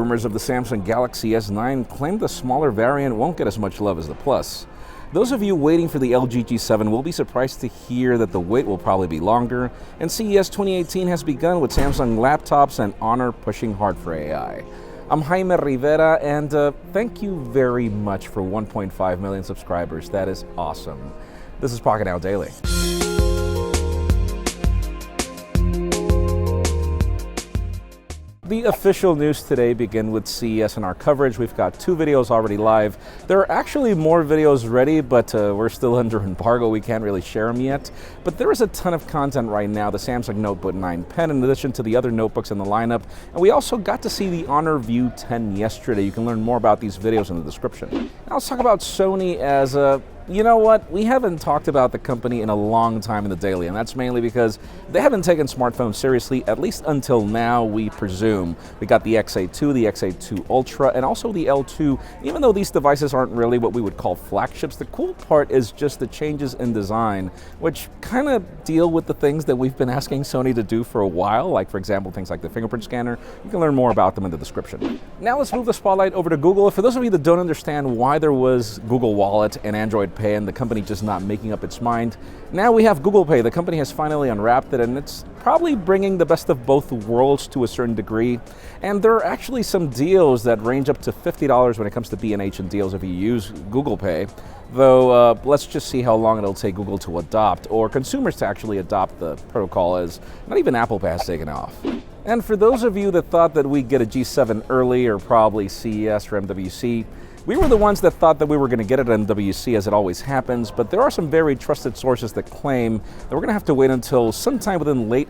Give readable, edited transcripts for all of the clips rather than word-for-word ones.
Rumors of the Samsung Galaxy S9 claim the smaller variant won't get as much love as the Plus. Those of you waiting for the LG G7 will be surprised to hear that the wait will probably be longer, and CES 2018 has begun with Samsung laptops and Honor pushing hard for AI. I'm Jaime Rivera, and thank you very much for 1.5 million subscribers. That is awesome. This is Pocketnow Daily. The official news today begin with CES and our coverage. We've got 2 videos already live. There are actually more videos ready, but we're still under embargo. We can't really share them yet. But there is a ton of content right now. The Samsung Notebook 9 Pen, in addition to the other notebooks in the lineup. And we also got to see the Honor View 10 yesterday. You can learn more about these videos in the description. Now let's talk about Sony as you know what? We haven't talked about the company in a long time in the daily, and that's mainly because they haven't taken smartphones seriously, at least until now, we presume. We got the XA2, the XA2 Ultra, and also the L2. Even though these devices aren't really what we would call flagships, the cool part is just the changes in design, which kind of deal with the things that we've been asking Sony to do for a while, like, for example, things like the fingerprint scanner. You can learn more about them in the description. Now let's move the spotlight over to Google. For those of you that don't understand why there was Google Wallet and Android Pay and the company just not making up its mind, now we have Google Pay. The company has finally unwrapped it, and it's probably bringing the best of both worlds to a certain degree. And there are actually some deals that range up to $50 when it comes to B&H and deals if you use Google Pay. Though, let's just see how long it'll take Google to adopt, or consumers to actually adopt the protocol, as not even Apple Pay has taken off. And for those of you that thought that we'd get a G7 early, or probably CES or MWC, we were the ones that thought that we were going to get it at MWC, as it always happens, but there are some very trusted sources that claim that we're going to have to wait until sometime within late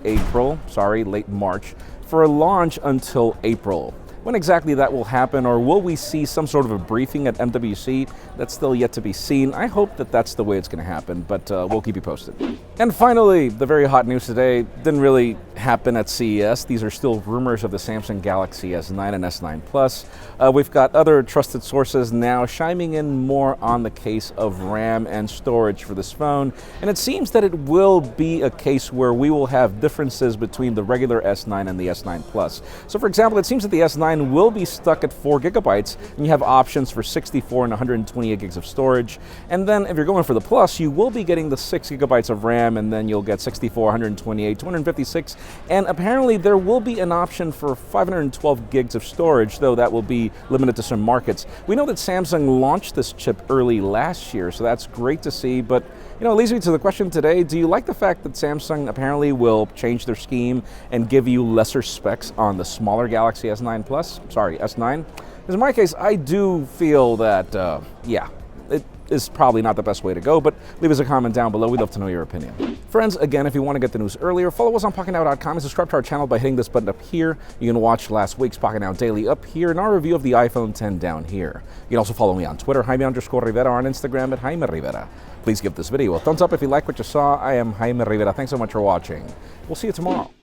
March, for a launch until April. When exactly that will happen, or will we see some sort of a briefing at MWC? That's still yet to be seen. I hope that that's the way it's going to happen, but we'll keep you posted. And finally, the very hot news today didn't really happen at CES. These are still rumors of the Samsung Galaxy S9 and S9 Plus. We've got other trusted sources now chiming in more on the case of RAM and storage for this phone, and it seems that it will be a case where we will have differences between the regular S9 and the S9 Plus. So for example, it seems that the S9 will be stuck at 4 gigabytes, and you have options for 64 and 128 gigs of storage. And then if you're going for the Plus, you will be getting the 6 gigabytes of RAM, and then you'll get 64, 128, 256, and apparently there will be an option for 512 gigs of storage, though that will be limited to some markets. We know that Samsung launched this chip early last year, so that's great to see, but you know, it leads me to the question today: do you like the fact that Samsung apparently will change their scheme and give you lesser specs on the smaller Galaxy S9 Plus? Sorry, S9? Because in my case, I do feel that, yeah, it is probably not the best way to go, but leave us a comment down below. We'd love to know your opinion. Friends, again, if you want to get the news earlier, follow us on Pocketnow.com and subscribe to our channel by hitting this button up here. You can watch last week's Pocketnow Daily up here and our review of the iPhone 10 down here. You can also follow me on Twitter, Jaime_Rivera, or on Instagram at Jaime Rivera. Please give this video a thumbs up if you like what you saw. I am Jaime Rivera. Thanks so much for watching. We'll see you tomorrow.